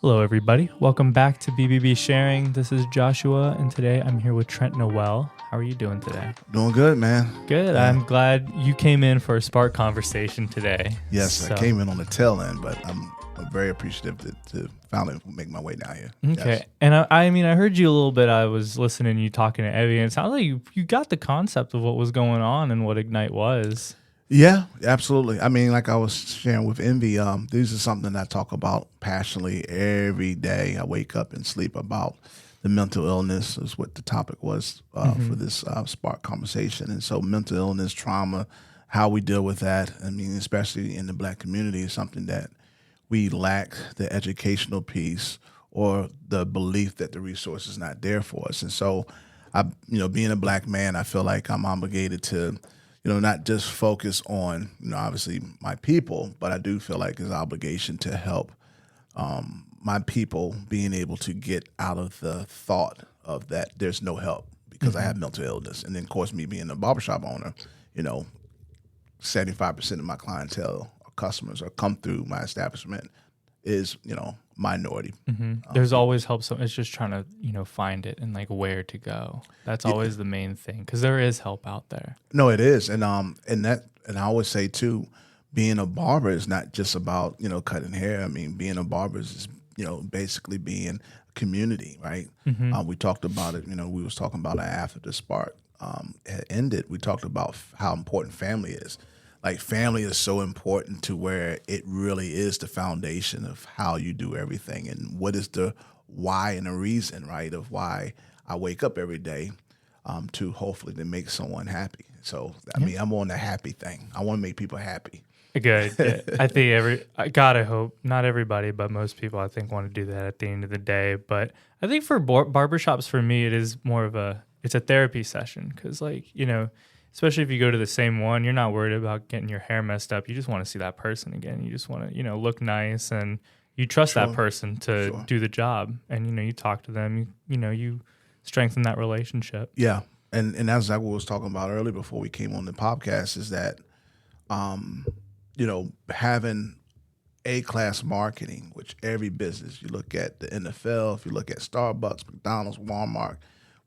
Hello, everybody. Welcome back to BBB Sharing. This is Joshua, and today I'm here with Trent Noel. How are you doing today? Doing good, man. Good. Yeah. I'm glad you came in for a spark conversation today. Yes, I came in on the tail end, but I'm very appreciative to finally make my way down here. Okay. Yes. And I heard you a little bit. I was listening to you talking to Evie, and it sounded like you got the concept of what was going on and what Ignite was. Yeah, absolutely. I mean, like I was sharing with Envy, these are something I talk about passionately every day. I wake up and sleep about the mental illness is what the topic was for this Spark conversation. And so mental illness, trauma, how we deal with that, I mean, especially in the Black community, is something that we lack the educational piece or the belief that the resource is not there for us. And so, being a Black man, I feel like I'm obligated to not just focus on, obviously my people, but I do feel like it's an obligation to help my people being able to get out of the thought of that there's no help because I have mental illness. And then, of course, me being a barbershop owner, 75% of my clientele or customers or come through my establishment is, minority. There's always help. So it's just trying to, find it and like where to go. That's always the main thing because there is help out there. No, it is. And I always say too, being a barber is not just about, cutting hair. I mean, being a barber is, basically being a community, right? We talked about it, we was talking about it after the spark had ended. We talked about how important family is. Like family is so important to where it really is the foundation of how you do everything and what is the why and the reason, right, of why I wake up every day to hopefully to make someone happy. So, I mean, I'm on the happy thing. I want to make people happy. Good. Yeah. I think I hope, not everybody, but most people I think want to do that at the end of the day. But I think for barbershops, for me, it is more of it's a therapy session because especially if you go to the same one, you're not worried about getting your hair messed up. You just want to see that person again. You just want to, look nice and you trust that person to do the job. And, you talk to them, you strengthen that relationship. Yeah. And that's like what we was talking about earlier before we came on the podcast is that, having A-class marketing, which every business, you look at the NFL, if you look at Starbucks, McDonald's, Walmart,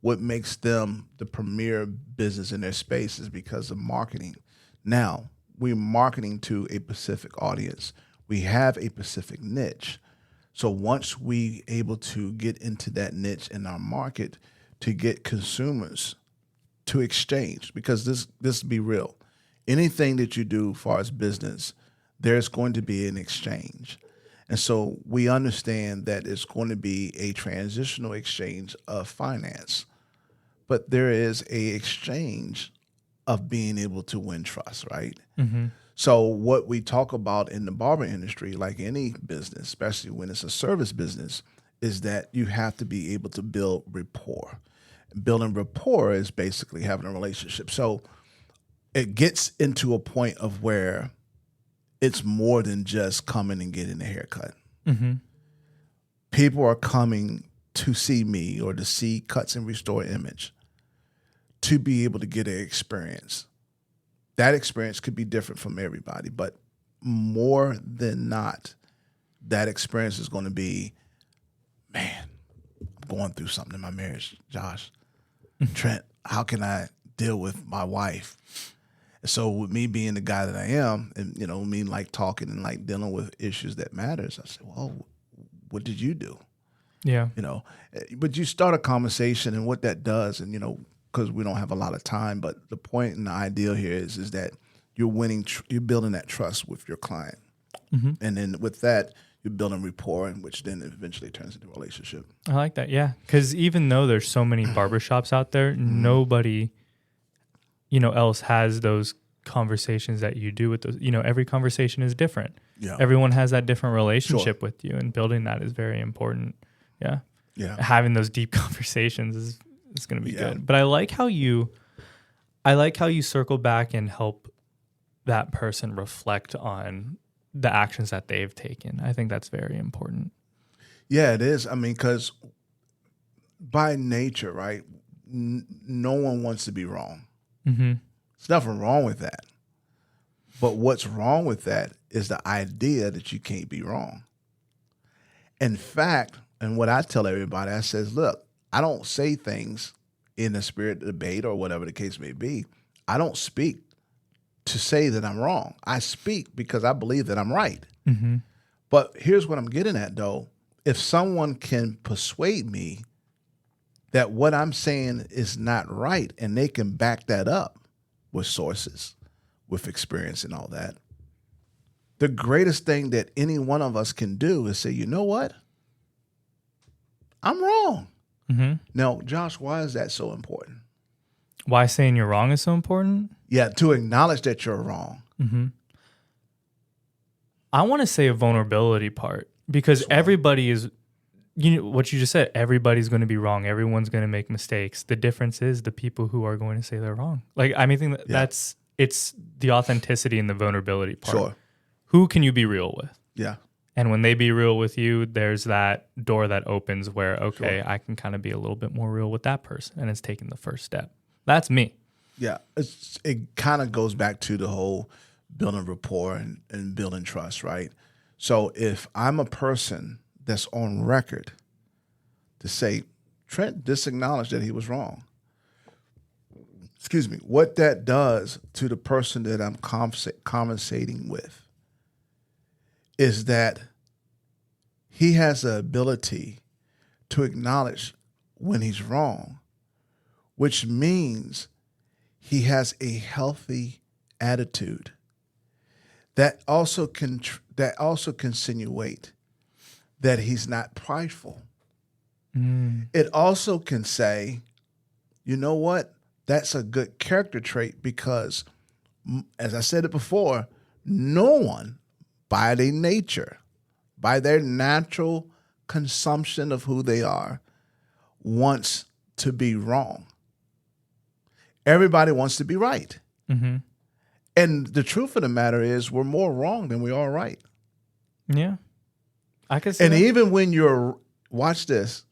what makes them the premier business in their space is because of marketing. Now, we're marketing to a specific audience. We have a specific niche. So once we able to get into that niche in our market to get consumers to exchange, because this be real. Anything that you do as far as business, there's going to be an exchange. And so we understand that it's going to be a transitional exchange of finance. But there is a exchange of being able to win trust, right? So what we talk about in the barber industry, like any business, especially when it's a service business, is that you have to be able to build rapport. Building rapport is basically having a relationship. So it gets into a point of where it's more than just coming and getting a haircut. People are coming to see me or to see Cutz and Restore Image to be able to get an experience. That experience could be different from everybody, but more than not, that experience is going to be, man, I'm going through something in my marriage, Josh. Trent, how can I deal with my wife? And so with me being the guy that I am and, me like talking and like dealing with issues that matters, I said, well, what did you do? Yeah. But you start a conversation and what that does, and, because we don't have a lot of time, but the point and the ideal here is that you're you're building that trust with your client. And then with that, you're building rapport, which then eventually turns into a relationship. I like that. Yeah. Because even though there's so many barbershops out there, nobody, else has those conversations that you do with those. Every conversation is different. Yeah. Everyone has that different relationship with you, and building that is very important. Yeah. Yeah. Having those deep conversations is going to be good. But I like how you circle back and help that person reflect on the actions that they've taken. I think that's very important. Yeah, it is. I mean, because by nature, right, no one wants to be wrong. There's nothing wrong with that. But what's wrong with that is the idea that you can't be wrong. In fact, and what I tell everybody, I says, look, I don't say things in a spirit of debate or whatever the case may be. I don't speak to say that I'm wrong. I speak because I believe that I'm right. Mm-hmm. But here's what I'm getting at, though. If someone can persuade me that what I'm saying is not right, and they can back that up with sources, with experience and all that, the greatest thing that any one of us can do is say, you know what? I'm wrong. Mm-hmm. Now, Josh, why is that so important? Why saying you're wrong is so important? Yeah, to acknowledge that you're wrong. Mm-hmm. I want to say a vulnerability part, because everybody is, you know, what you just said, everybody's going to be wrong. Everyone's going to make mistakes. The difference is the people who are going to say they're wrong. Like, I mean, it's the authenticity and the vulnerability part. Sure. Who can you be real with? Yeah. And when they be real with you, there's that door that opens where, okay, Sure. I can kind of be a little bit more real with that person. And it's taking the first step. That's me. Yeah. It kind of goes back to the whole building rapport and building trust, right? So if I'm a person that's on record to say, Trent disacknowledged that he was wrong. Excuse me. What that does to the person that I'm conversating with is that he has the ability to acknowledge when he's wrong, which means he has a healthy attitude that also can insinuate that he's not prideful. It also can say, you know what? That's a good character trait because, as I said it before, no one by their nature, by their natural consumption of who they are, wants to be wrong. Everybody wants to be right. Mm-hmm. And the truth of the matter is we're more wrong than we are right. Yeah. I can see And that. even when watch this,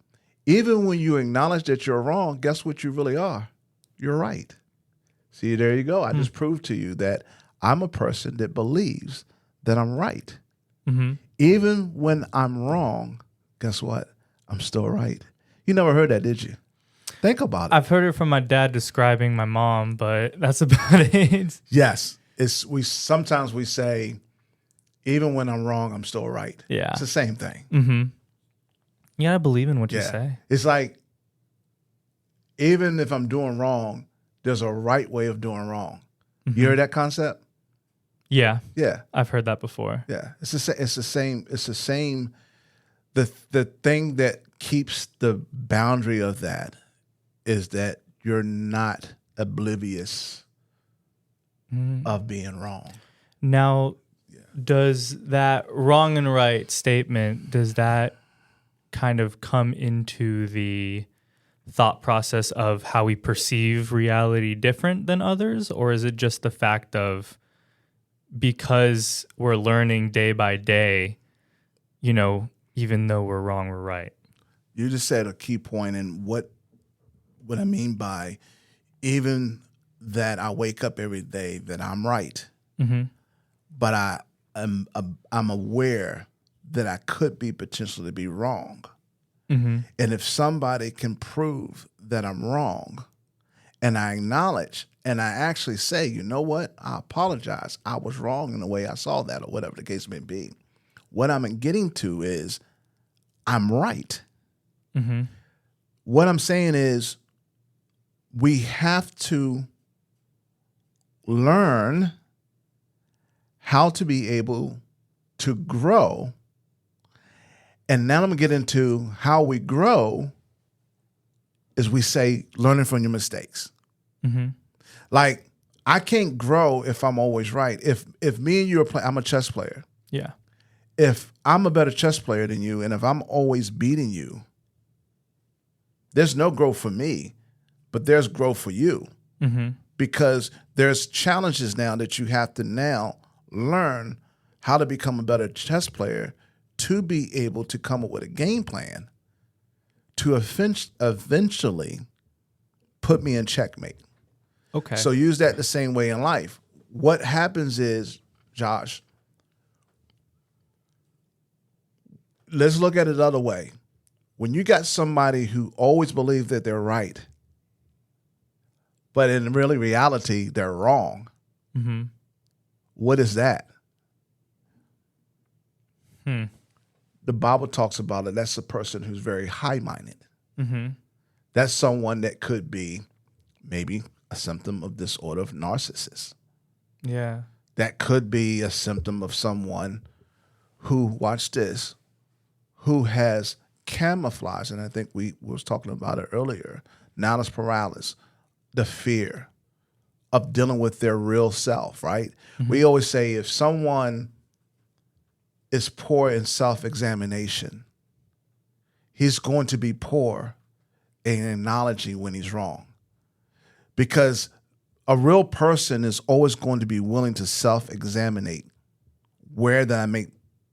even when you acknowledge that you're wrong, guess what you really are? You're right. See, there you go. I just proved to you that I'm a person that believes that I'm right. Mm-hmm. Even when I'm wrong, guess what? I'm still right. You never heard that, did you? Think about it. I've heard it from my dad describing my mom, but that's about it. Yes. Sometimes we say, even when I'm wrong, I'm still right. Yeah. It's the same thing. Mm-hmm. You gotta believe in what you say. It's like, even if I'm doing wrong, there's a right way of doing wrong. Mm-hmm. You heard that concept? Yeah. Yeah. I've heard that before. Yeah. It's the same. The thing that keeps the boundary of that is that you're not oblivious of being wrong. Now, does that wrong and right statement, does that kind of come into the thought process of how we perceive reality different than others? Or is it just the fact of, because we're learning day by day, you know, even though we're wrong, we're right? You just said a key point, and what I mean by, even that I wake up every day that I'm right, but I'm aware that I could be potentially be wrong. And if somebody can prove that I'm wrong, and I acknowledge, and I actually say, you know what, I apologize, I was wrong in the way I saw that, or whatever the case may be. What I'm getting to is I'm right. What I'm saying is we have to learn how to be able to grow. And now I'm going to get into how we grow is we say learning from your mistakes. Like, I can't grow if I'm always right. If me and you are playing, I'm a chess player. Yeah. If I'm a better chess player than you, and if I'm always beating you, there's no growth for me, but there's growth for you. Because there's challenges now that you have to now learn how to become a better chess player to be able to come up with a game plan to eventually put me in checkmate. Okay. So use that the same way in life. What happens is, Josh, let's look at it the other way. When you got somebody who always believes that they're right, but in really reality, they're wrong, Mm-hmm. what is that? Hmm. The Bible talks about it. That's a person who's very high-minded. Mm-hmm. That's someone that could be maybe a symptom of disorder of narcissist. Yeah. That could be a symptom of someone who, watch this, who has camouflage, and I think we was talking about it earlier, analysis paralysis, the fear of dealing with their real self, right? Mm-hmm. We always say if someone is poor in self-examination, he's going to be poor in acknowledging when he's wrong. Because a real person is always going to be willing to self-examine where did I make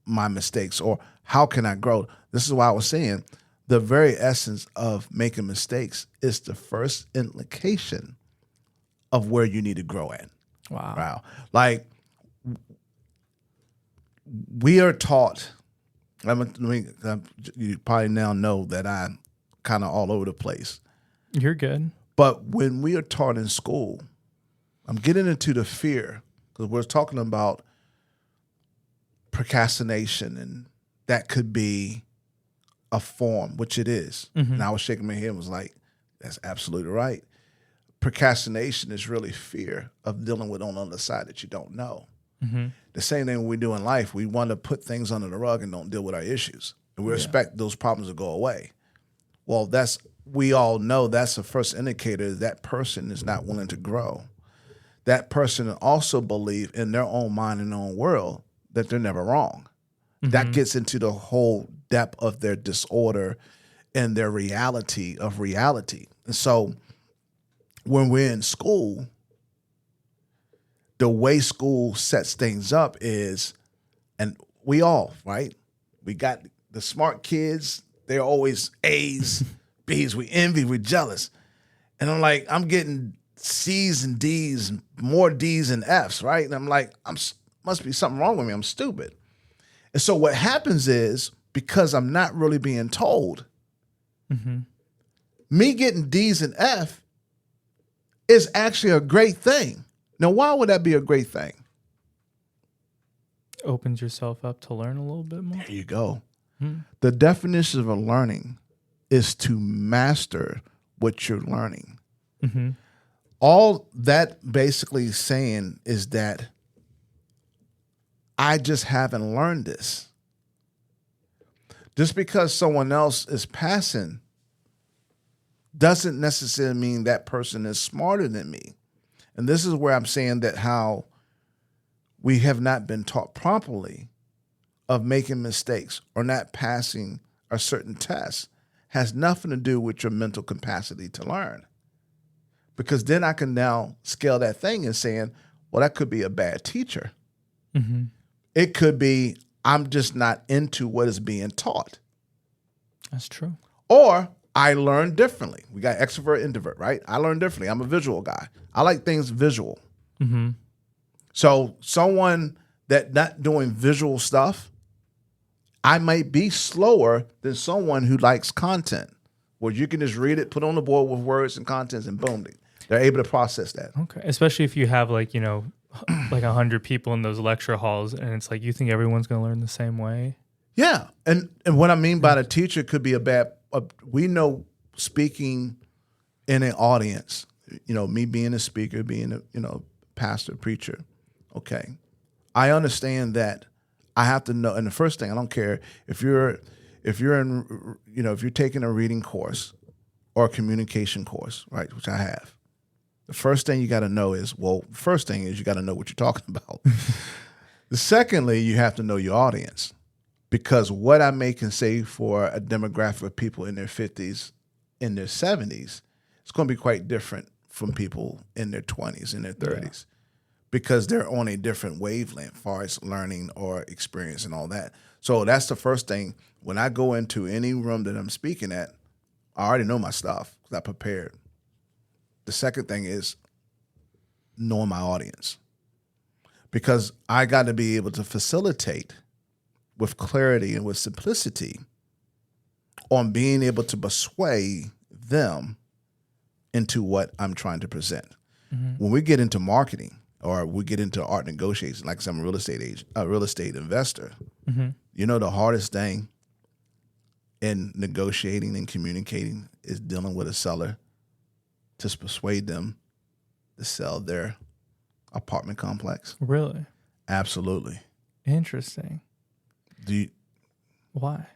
my mistakes or how can I grow? This is why I was saying the very essence of making mistakes is the first indication of where you need to grow at. Wow. Like we are taught, you probably now know that I'm kind of all over the place. You're good. But when we are taught in school, I'm getting into the fear because we're talking about procrastination, and that could be a form, which it is. Mm-hmm. And I was shaking my head and was like, that's absolutely right. Procrastination is really fear of dealing with on the other side that you don't know. Mm-hmm. The same thing we do in life. We want to put things under the rug and don't deal with our issues. And we expect those problems to go away. Well, we all know that's the first indicator that person is not willing to grow. That person also believe in their own mind and their own world that they're never wrong. Mm-hmm. That gets into the whole depth of their disorder and their reality of reality. And so when we're in school, the way school sets things up is, and we all, right? We got the smart kids, they're always A's, B's, we envy, we're jealous. And I'm like, I'm getting C's and D's and more D's and F's, right? And I'm like, must be something wrong with me. I'm stupid. And so what happens is, because I'm not really being told, mm-hmm. me getting D's and F is actually a great thing. Now, why would that be a great thing? Opens yourself up to learn a little bit more. There you go. Hmm. The definition of a learning is to master what you're learning. Mm-hmm. All that basically saying is that I just haven't learned this. Just because someone else is passing doesn't necessarily mean that person is smarter than me. And this is where I'm saying that how we have not been taught properly of making mistakes or not passing a certain test has nothing to do with your mental capacity to learn. Because then I can now scale that thing and saying, well, that could be a bad teacher. Mm-hmm. It could be I'm just not into what is being taught. That's true. Or I learn differently. We got extrovert, introvert, right? I learn differently. I'm a visual guy. I like things visual. Mm-hmm. So someone that not doing visual stuff, I might be slower than someone who likes content, where you can just read it, put on the board with words and contents, and boom, they're able to process that. Okay, especially if you have like 100 people in those lecture halls, and it's like you think everyone's going to learn the same way. Yeah, and what I mean by the teacher could be we know speaking in an audience, me being a speaker, being a pastor, preacher, okay, I understand that I have to know. And the first thing, I don't care if you're taking a reading course or a communication course, right, which I have. The first thing you got to know is, you got to know what you're talking about. Secondly, you have to know your audience, because what I may can say for a demographic of people in their 50s, in their 70s, it's going to be quite different from people in their 20s, in their 30s, because they're on a different wavelength as far as learning or experience and all that. So that's the first thing. When I go into any room that I'm speaking at, I already know my stuff because I prepared. The second thing is knowing my audience, because I got to be able to facilitate with clarity and with simplicity on being able to persuade them into what I'm trying to present. When we get into marketing or we get into art negotiation, like I'm a real estate investor, you know, the hardest thing in negotiating and communicating is dealing with a seller to persuade them to sell their apartment complex. Really? Absolutely. Interesting. Why?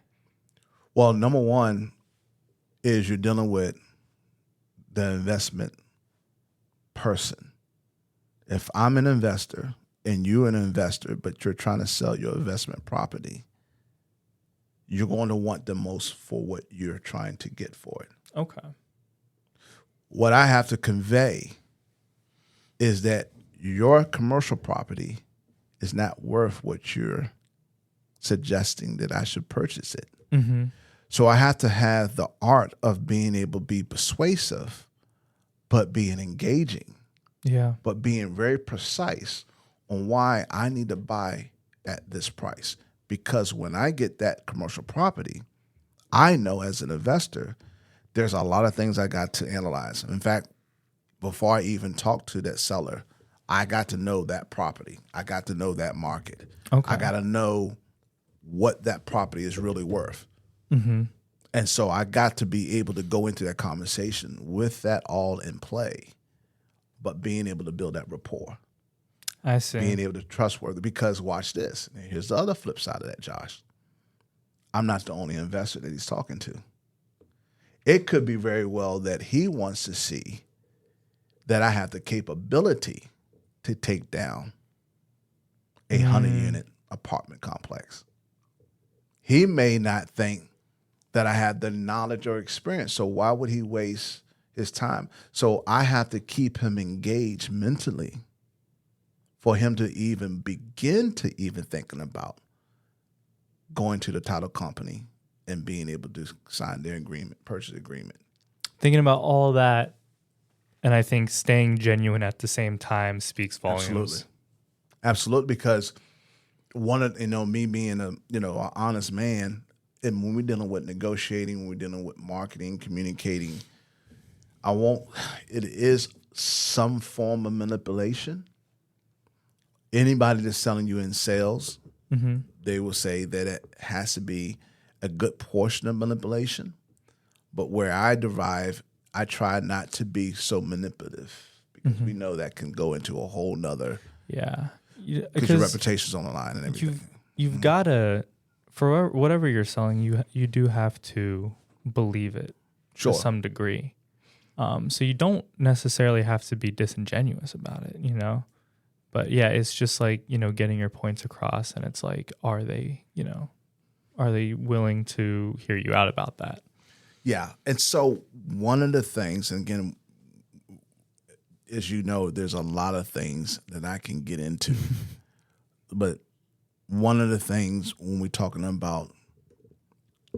Well, number one is you're dealing with the investment person. If I'm an investor and you're an investor, but you're trying to sell your investment property, you're going to want the most for what you're trying to get for it. Okay. What I have to convey is that your commercial property is not worth what you're suggesting that I should purchase it. So I have to have the art of being able to be persuasive, but being engaging, but being very precise on why I need to buy at this price. Because when I get that commercial property, I know as an investor, there's a lot of things I got to analyze. In fact, before I even talk to that seller, I got to know that property. I got to know that market. I got to know what that property is really worth. And so I got to be able to go into that conversation with that all in play, but being able to build that rapport. I see. Being able to trustworthy, because watch this. And here's the other flip side of that, Josh. I'm not the only investor that he's talking to. It could be very well that he wants to see that I have the capability to take down a 100-unit apartment complex. He may not think that I have the knowledge or experience, so why would he waste his time? So I have to keep him engaged mentally for him to even begin to even thinking about going to the title company and being able to sign their agreement, purchase agreement. Thinking about all that, and I think staying genuine at the same time speaks volumes. Absolutely, because one of me being an honest man, and when we're dealing with negotiating, when we're dealing with marketing, communicating, it is some form of manipulation. Anybody that's selling you in sales, they will say that it has to be a good portion of manipulation. But where I derive, I try not to be so manipulative, because we know that can go into a whole nother. Yeah. Because your reputation's on the line and everything. You've got to, for whatever you're selling, you do have to believe it to some degree. So you don't necessarily have to be disingenuous about it, But yeah, it's just like, getting your points across, and it's like, are they willing to hear you out about that? Yeah. And so one of the things, and again, as you know, there's a lot of things that I can get into, but one of the things when we're talking about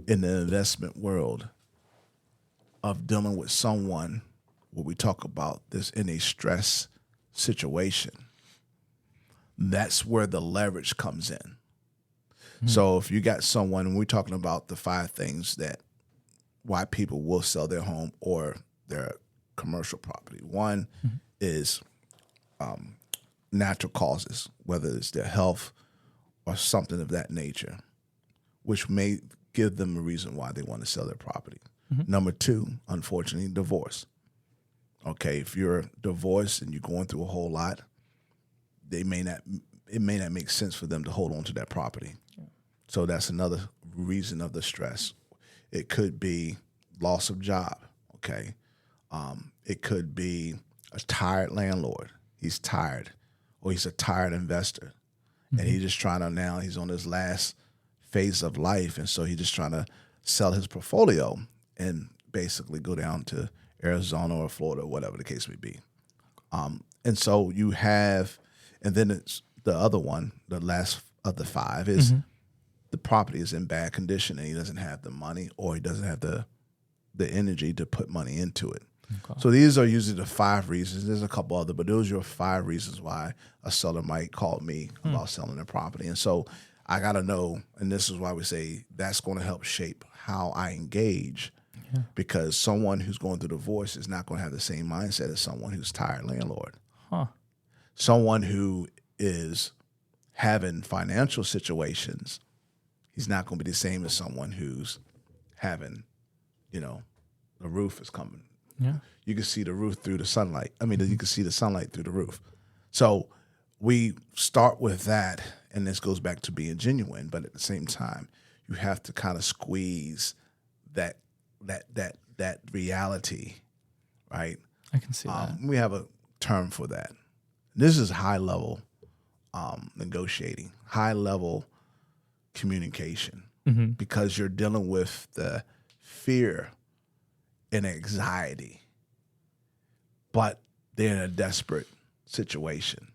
in the investment world of dealing with someone, where we talk about this in a stress situation, that's where the leverage comes in. So if you got someone, and we're talking about the 5 things that why people will sell their home or their commercial property. One is natural causes, whether it's their health or something of that nature, which may give them a reason why they want to sell their property. Number 2, unfortunately, divorce. Okay, if you're divorced and you're going through a whole lot, it may not make sense for them to hold on to that property. So that's another reason of the stress. It could be loss of job, okay? It could be a tired landlord. He's tired, or he's a tired investor. And he's just trying to, now he's on his last phase of life, and so he's just trying to sell his portfolio and basically go down to Arizona or Florida, or whatever the case may be. And so you have, and then it's the other one, the last of the 5 is the property is in bad condition and he doesn't have the money, or he doesn't have the energy to put money into it. Okay. So these are usually the 5 reasons. There's a couple other, but those are your 5 reasons why a seller might call me about selling their property. And so I got to know, and this is why we say that's going to help shape how I engage, because someone who's going through divorce is not going to have the same mindset as someone who's tired landlord. Huh. Someone who is having financial situations, he's not going to be the same as someone who's having, the roof is coming. Yeah. You can see the roof through the sunlight. I mean, you can see the sunlight through the roof. So we start with that, and this goes back to being genuine, but at the same time, you have to kind of squeeze that reality, right? I can see that. We have a term for that. This is high level negotiating, high level communication, because you're dealing with the fear and anxiety, but they're in a desperate situation,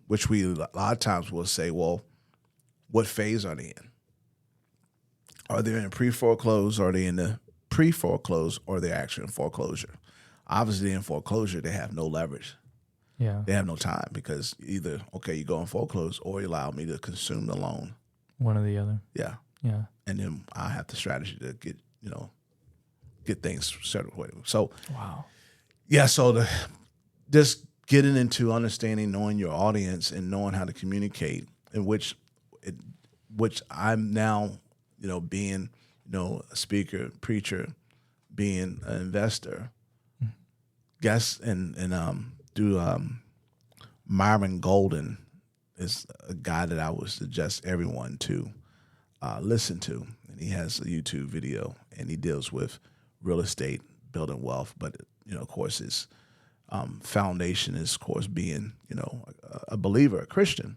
which we a lot of times will say, well, what phase are they in? Are they in pre-foreclose? Are they in the pre-foreclose? Or are they actually in foreclosure? Obviously, in foreclosure, they have no leverage. Yeah. They have no time, because either, okay, you go in foreclose, or you allow me to consume the loan. One or the other. Yeah. Yeah. And then I have the strategy to get things settled with. So, wow. Yeah, so just getting into understanding, knowing your audience, and knowing how to communicate, in which I'm now, being, a speaker, preacher, being an investor, guess, and Myron Golden is a guy that I would suggest everyone to listen to. And he has a YouTube video, and he deals with real estate, building wealth. But, of course, his foundation is, of course, being, a believer, a Christian.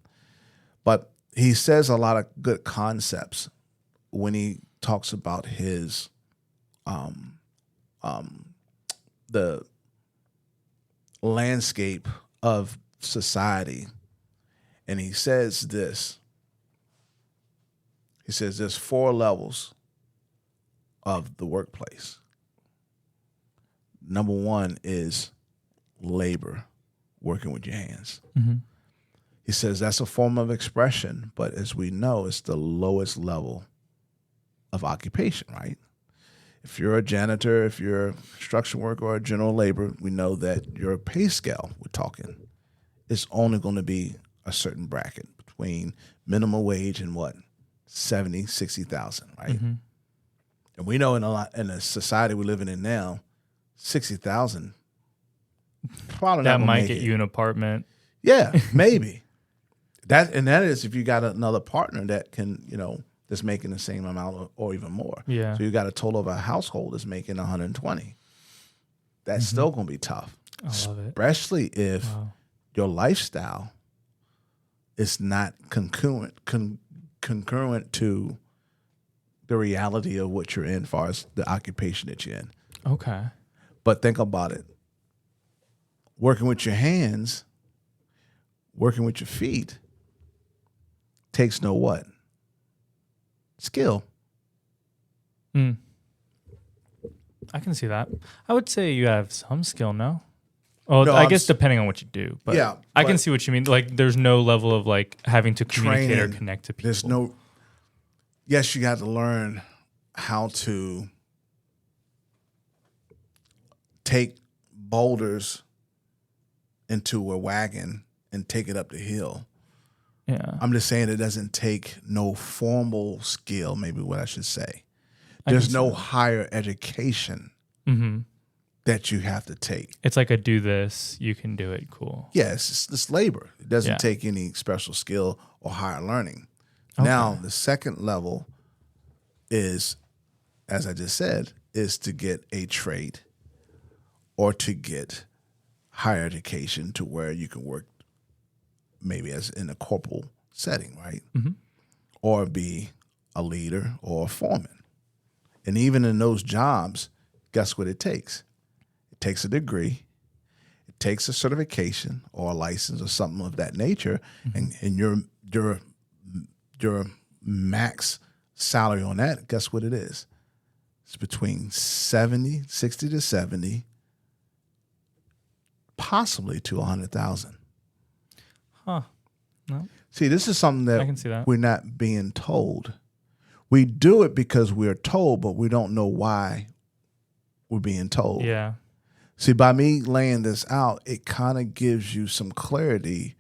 But he says a lot of good concepts when he talks about his the landscape of society. And he says this. He says there's 4 levels of the workplace. Number 1 is labor, working with your hands. He says that's a form of expression, but as we know, it's the lowest level of occupation, right? If you're a janitor, if you're a construction worker or a general labor, we know that your pay scale, we're talking, is only going to be a certain bracket between minimum wage and what? 70, 60,000, right? And we know in the society we're living in now, 60,000 probably that not might get you an apartment. Yeah, maybe. That is if you got another partner that can, that's making the same amount or even more. Yeah. So you got a total of a household that's making 120. That's still going to be tough. I love it. Especially if your lifestyle is not concurrent to the reality of what you're in as far as the occupation that you're in. Okay. But think about it. Working with your hands, working with your feet takes no what? Skill. I can see that. I would say you have some skill, no? Oh, No, I guess depending on what you do. But Yeah, I can but- see what you mean. Like, there's no level of like having to communicate or Training. connect to people. There's no. Yes, you got to learn how to take boulders into a wagon and take it up the hill. Yeah. I'm just saying it doesn't take no formal skill, maybe what I should say. I can There's see no that. higher education that you have to take. It's like a do this, you can do it. Cool. Yes, it's labor. It doesn't Yeah. take any special skill or higher learning. Okay. Now, the second level is, as I just said, is to get a trade or to get higher education to where you can work maybe as in a corporal setting, right? Or be a leader or a foreman. And even in those jobs, guess what it takes? It takes a degree. It takes a certification or a license or something of that nature. And your max salary on that, guess what it is? It's between 60 to 70, possibly to 100,000. Huh. No. See, this is something I that can see that. we're not being told. We do it because we're told, but we don't know why we're being told. Yeah. See, by me laying this out, it kind of gives you some clarity.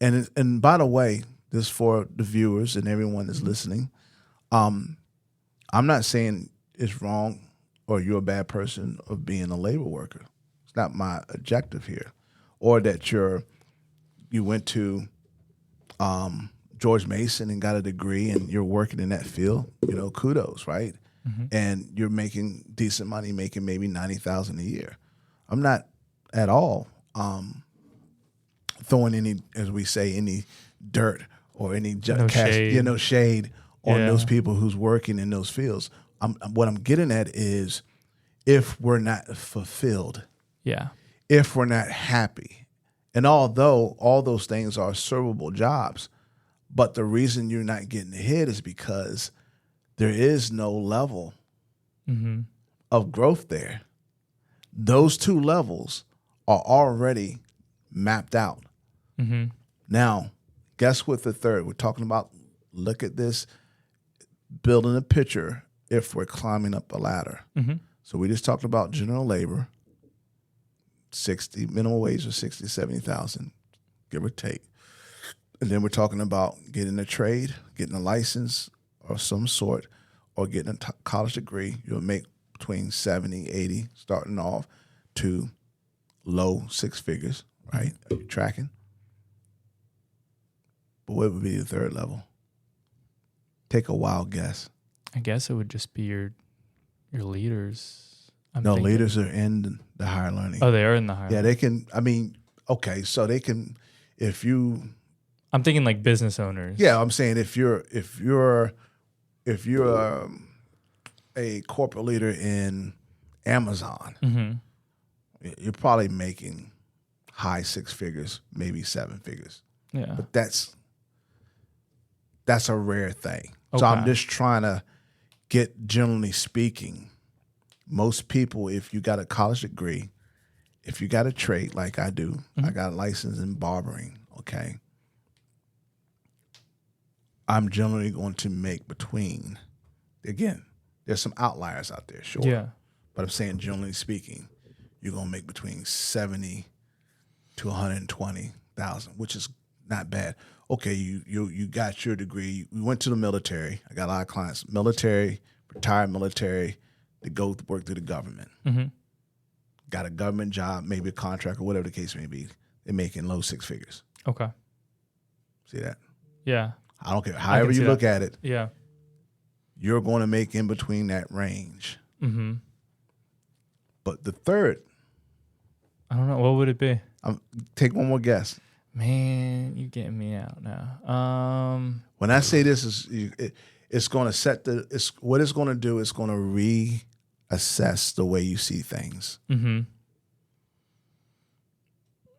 And by the way, this for the viewers and everyone that's listening. I'm not saying it's wrong or you're a bad person of being a labor worker. It's not my objective here. Or that you went to George Mason and got a degree and you're working in that field, kudos, right? Mm-hmm. And you're making decent money, making maybe $90,000 a year. I'm not at all throwing any, as we say, any dirt or any shade. Shade on those people who's working in those fields. What I'm getting at is if we're not fulfilled, if we're not happy, and although all those things are servable jobs, but the reason you're not getting ahead is because there is no level of growth there. Those two levels are already mapped out. Mm-hmm. Now, guess what the third? We're talking about, look at this, building a picture if we're climbing up a ladder. Mm-hmm. So we just talked about general labor, minimum wage of 60, 70,000, give or take. And then we're talking about getting a trade, getting a license of some sort, or getting a college degree. You'll make between 70, 80, starting off to low six figures, right? Are you tracking? But what would be the third level? Take a wild guess. I guess it would just be your leaders. Leaders are in the higher learning. Oh, they are in the higher. Yeah, they can. I mean, okay, so they can. If you, I'm thinking like business owners. Yeah, I'm saying if you're a corporate leader in Amazon, Mm-hmm. you're probably making high six figures, maybe seven figures. Yeah, but that's a rare thing. So I'm just trying to get, generally speaking, most people, if you got a college degree, if you got a trade like I do, I got a license in barbering, okay, I'm generally going to make between, again, there's some outliers out there, sure. Yeah. But I'm saying, generally speaking, you're going to make between 70 to 120,000, which is not bad. Okay, you got your degree. You went to the military. I got a lot of clients, military, retired military, to go work through the government. Mm-hmm. Got a government job, maybe a contract or whatever the case may be. They're making low six figures. Okay. See that? Yeah. I don't care. However you look at it, yeah, you're going to make in between that range. Mm-hmm. But the third, I don't know. What would it be? Take one more guess. Man, you're getting me out now. When I say this, it's going to set what it's going to do is going to reassess the way you see things. Mm-hmm.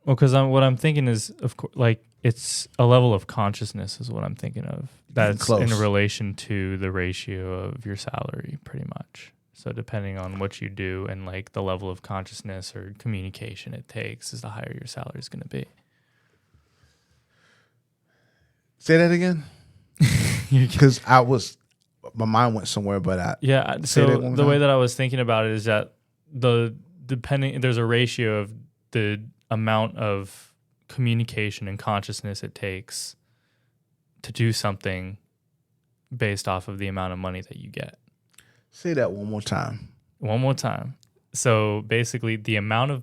Well, because what I'm thinking is, of course, like it's a level of consciousness is what I'm thinking of. That's in relation to the ratio of your salary, pretty much. So depending on what you do and like the level of consciousness or communication it takes is the higher your salary is going to be. Say that again. Because my mind went somewhere, but So the way that I was thinking about it is that there's a ratio of the amount of communication and consciousness it takes to do something based off of the amount of money that you get. Say that one more time. One more time. So basically there's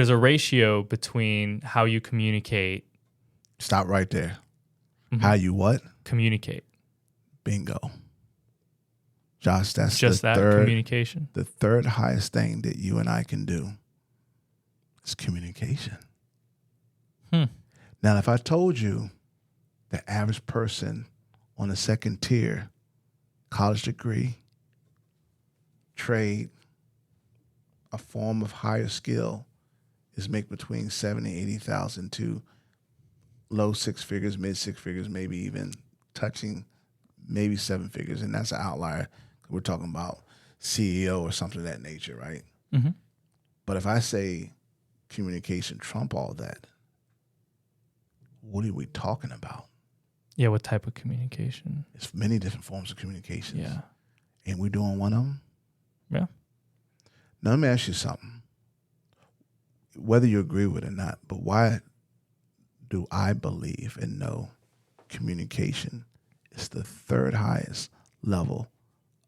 a ratio between how you communicate. Stop right there. Mm-hmm. How you what? Communicate. Bingo. Josh, that's just that communication. The third highest thing that you and I can do is communication. Now, if I told you the average person on the second tier, college degree, trade, a form of higher skill, is make between 70,000, 80,000 to low six figures, mid six figures, maybe even touching maybe seven figures, and that's an outlier. We're talking about CEO or something of that nature, right? Mm-hmm. But if I say communication trump all that, what are we talking about? Yeah, what type of communication? It's many different forms of communications. Yeah. Ain't we doing one of them? Yeah. Now, let me ask you something. Whether you agree with it or not, but why do I believe and know communication is the third highest level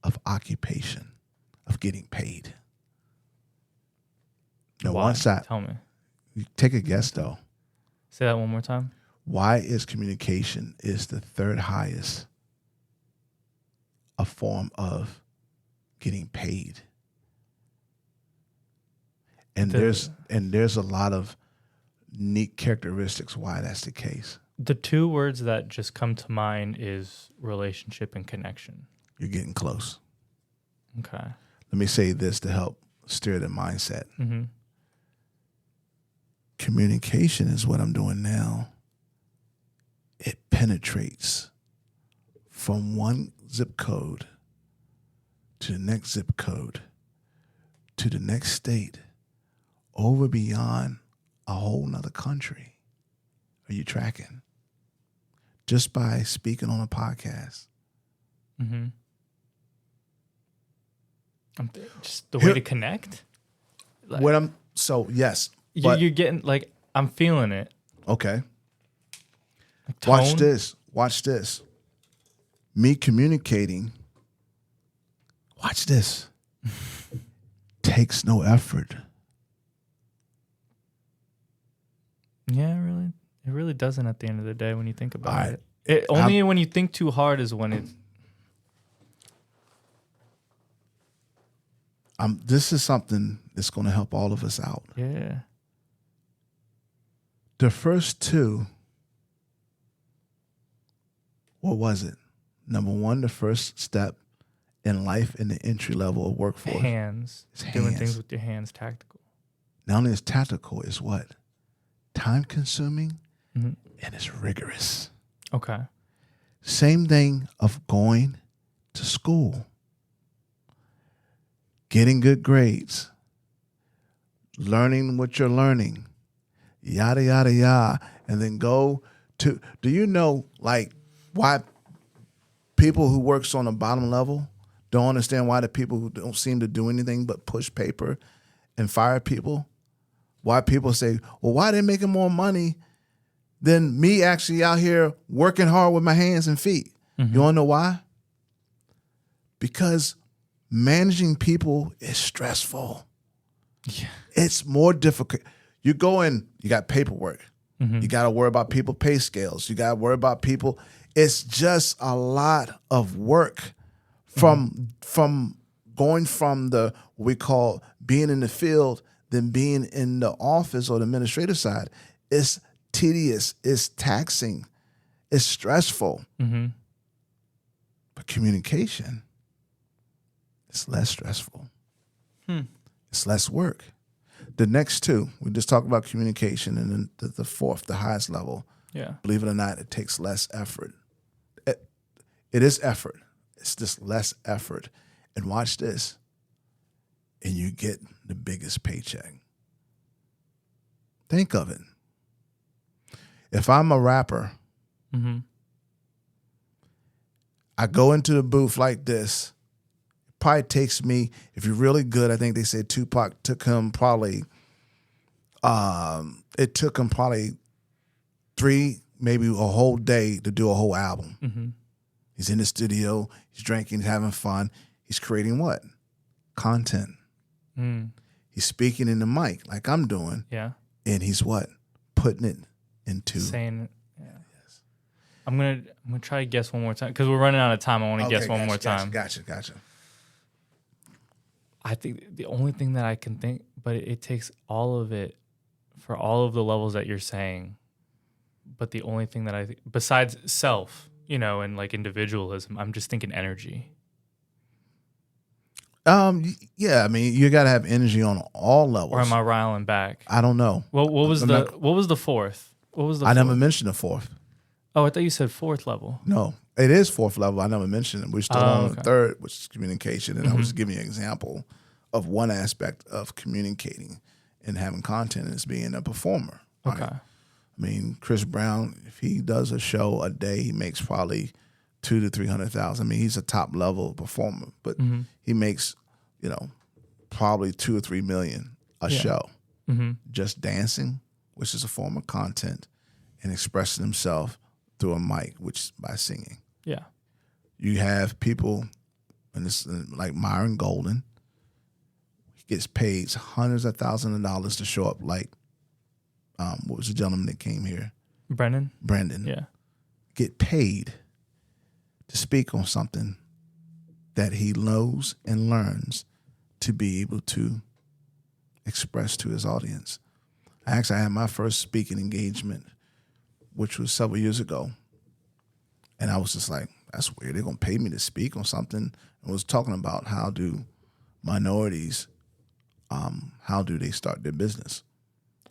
of occupation, of getting paid? Now, Why? Tell me. You take a guess, though. Say that one more time. Why is communication is the third highest a form of getting paid? And there's a lot of neat characteristics why that's the case. The two words that just come to mind is relationship and connection. You're getting close. Okay. Let me say this to help steer the mindset. Mm-hmm. Communication is what I'm doing now. It penetrates from one zip code to the next zip code to the next state, over beyond a whole nother country. Are you tracking? Just by speaking on a podcast. Mm-hmm. Just the way to connect? Yes. You're getting, like, I'm feeling it. Okay. Like tone. Watch this. Me communicating, watch this, takes no effort. Yeah, it really doesn't at the end of the day when you think about right. it. Only when you think too hard is when it's... This is something that's going to help all of us out. Yeah. The first two, what was it? Number one, the first step in life in the entry level of workforce. Hands. Doing hands. things with your hands, tactical. Not only is tactical, it's what? Time consuming, Mm-hmm. and it's rigorous. Okay. Same thing of going to school, getting good grades, learning what you're learning, yada, yada, yada, and then go to, do you know, like, why people who works on the bottom level don't understand why the people who don't seem to do anything but push paper and fire people? Why people say, well, why are they making more money than me actually out here working hard with my hands and feet? Mm-hmm. You want to know why? Because managing people is stressful. Yeah. It's more difficult. You go in, you got paperwork. Mm-hmm. You got to worry about people pay scales. You got to worry about people. It's just a lot of work from going from the, what we call being in the field, then being in the office or the administrative side. It's tedious. It's taxing. It's stressful. Mm-hmm. But communication, it's less stressful. It's less work. The next two, we just talked about communication, and then the fourth, the highest level. Yeah. Believe it or not, it takes less effort. It is effort. It's just less effort. And watch this, and you get the biggest paycheck. Think of it. If I'm a rapper, Mm-hmm. I go into the booth like this. It probably takes me, if you're really good, I think they said Tupac took him probably, it took him probably 3, maybe a whole day to do a whole album. Mm-hmm. He's in the studio, he's drinking, having fun. He's creating what? Content. Mm. He's speaking in the mic like I'm doing. Yeah. And he's what? Putting it into. Saying, yeah. Yes. I'm gonna try to guess one more time because we're running out of time. I want to guess one more time. Gotcha. I think the only thing that I can think, but it takes all of it for all of the levels that you're saying. But the only thing that I think, besides self, and like individualism, I'm just thinking energy. Yeah, I mean, you got to have energy on all levels. Or am I riling back? I don't know. Well, what was the fourth? What was the? I fourth? never mentioned the fourth. Oh, I thought you said fourth level. No, it is fourth level. I never mentioned it. We're still on the third, which is communication. And I was giving you an example of one aspect of communicating and having content as being a performer. Okay. Right? mean, Chris Brown, if he does a show a day, he makes probably $200,000 to $300,000. I mean, he's a top level performer, but he makes, probably $2 or $3 million a show, just dancing, which is a form of content, and expressing himself through a mic, which is by singing. Yeah. You have people, and this like Myron Golden. He gets paid hundreds of thousands of dollars to show up. Like, what was the gentleman that came here? Brendan. Yeah. Get paid to speak on something that he knows and learns to be able to express to his audience. I had my first speaking engagement, which was several years ago. And I was just like, that's weird. They're going to pay me to speak on something. I was talking about how do minorities, how do they start their business?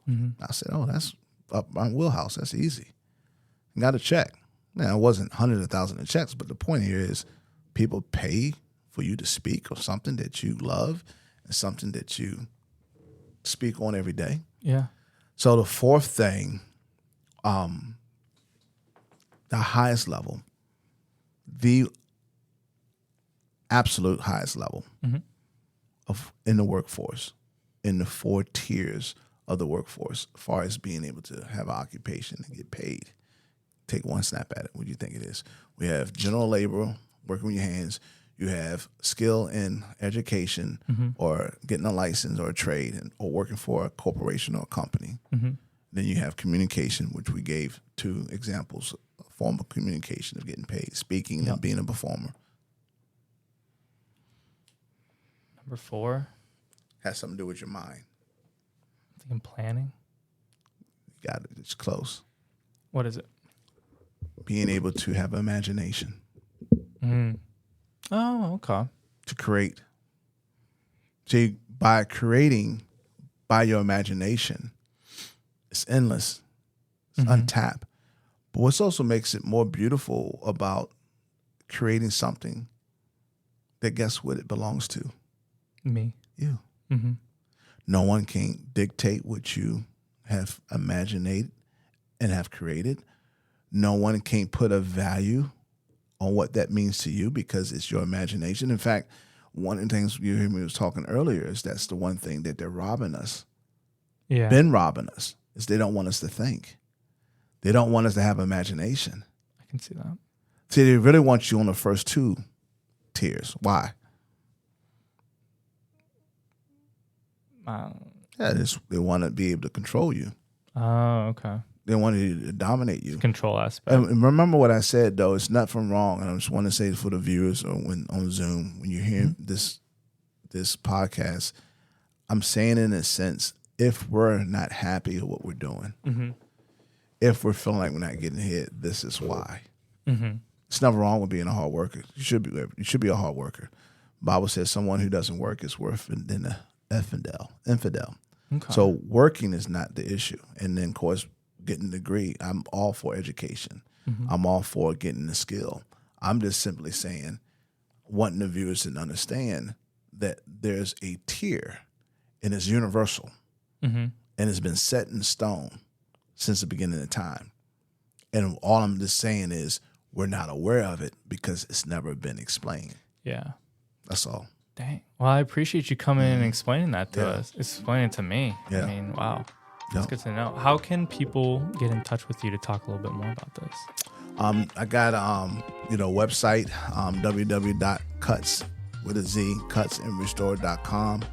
I said, oh, that's up my wheelhouse. That's easy. Got a check. Now, it wasn't hundreds of thousands of checks, but the point here is people pay for you to speak on something that you love and something that you speak on every day. Yeah. So the fourth thing, the highest level, the absolute highest level of in the workforce, in the 4 tiers of the workforce, as far as being able to have an occupation and get paid. Take one snap at it. What do you think it is? We have general labor, working with your hands. You have skill in education or getting a license or a trade or working for a corporation or a company. Then you have communication, which we gave 2 examples, a form of communication of getting paid, speaking and being a performer. Number 4. Has something to do with your mind. I think I'm planning. You got it. It's close. What is it? Being able to have imagination. Oh, okay. To create. See, by creating by your imagination, it's endless. It's untapped. But what also makes it more beautiful about creating something that, guess what it belongs to? Me. You. No one can dictate what you have imagined and have created. No one can put a value on what that means to you because it's your imagination. In fact, one of the things you hear me was talking earlier is that's the one thing that they're robbing us. Yeah. Been robbing us is they don't want us to think. They don't want us to have imagination. I can see that. See, they really want you on the first 2 tiers. Why? They want to be able to control you. Oh, okay. They want to dominate you. Control aspect. And remember what I said, though. It's nothing wrong. And I just want to say for the viewers or when on Zoom, when you're hearing this podcast, I'm saying in a sense, if we're not happy with what we're doing, if we're feeling like we're not getting hit, this is why. It's nothing wrong with being a hard worker. You should be a hard worker. The Bible says someone who doesn't work is worse than an infidel. Okay. So working is not the issue. And then, of course, getting a degree, I'm all for education. I'm all for getting the skill. I'm just simply saying, wanting the viewers to understand that there's a tier and it's universal and it's been set in stone since the beginning of time. And all I'm just saying is we're not aware of it because it's never been explained. Yeah. That's all. Dang. Well, I appreciate you coming in and explaining that to us. Explaining it to me. Yeah. I mean, wow. That's good to know. How can people get in touch with you to talk a little bit more about this? I got website www.cutz with a Z cutzandrestore.com.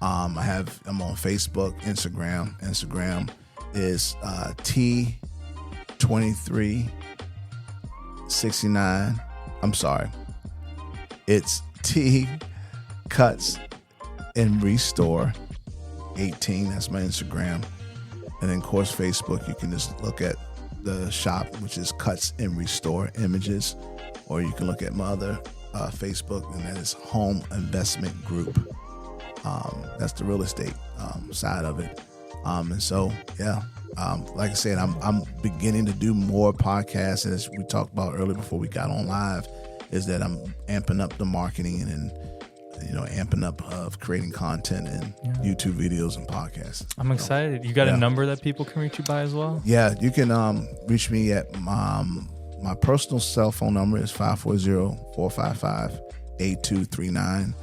I'm on Facebook, Instagram. Instagram is T2369. I'm sorry. It's T Cutz and Restore 18. That's my Instagram. And then, of course, Facebook, you can just look at the shop, which is Cutz and Restore Images, or you can look at my other Facebook, and that is Home Investment Group. That's the real estate side of it. And so, like I said, I'm beginning to do more podcasts, and as we talked about earlier before we got on live, is that I'm amping up the marketing and amping up of creating content and YouTube videos and podcasts. I'm excited. You got a number that people can reach you by as well? Yeah, you can reach me at my personal cell phone number is 540-455-8239.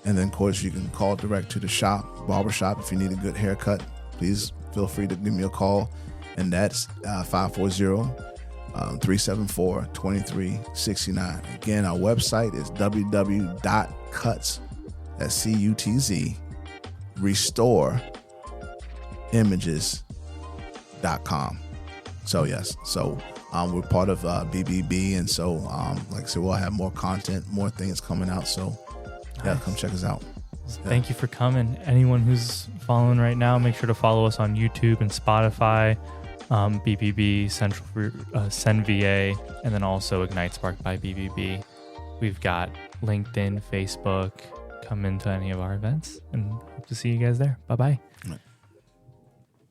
And then, of course, you can call direct to the shop, Barbershop. If you need a good haircut, please feel free to give me a call. And that's 540-374-2369. Again, our website is www.cutz, that's Cutz, restoreimages.com. So, yes. So, we're part of BBB. And so, like I said, we'll have more content, more things coming out. So, come check us out. Thank you for coming. Anyone who's following right now, make sure to follow us on YouTube and Spotify, BBB Central SenVA, and then also Ignite Spark by BBB. We've got LinkedIn, Facebook. Come into any of our events, and hope to see you guys there. Bye-bye.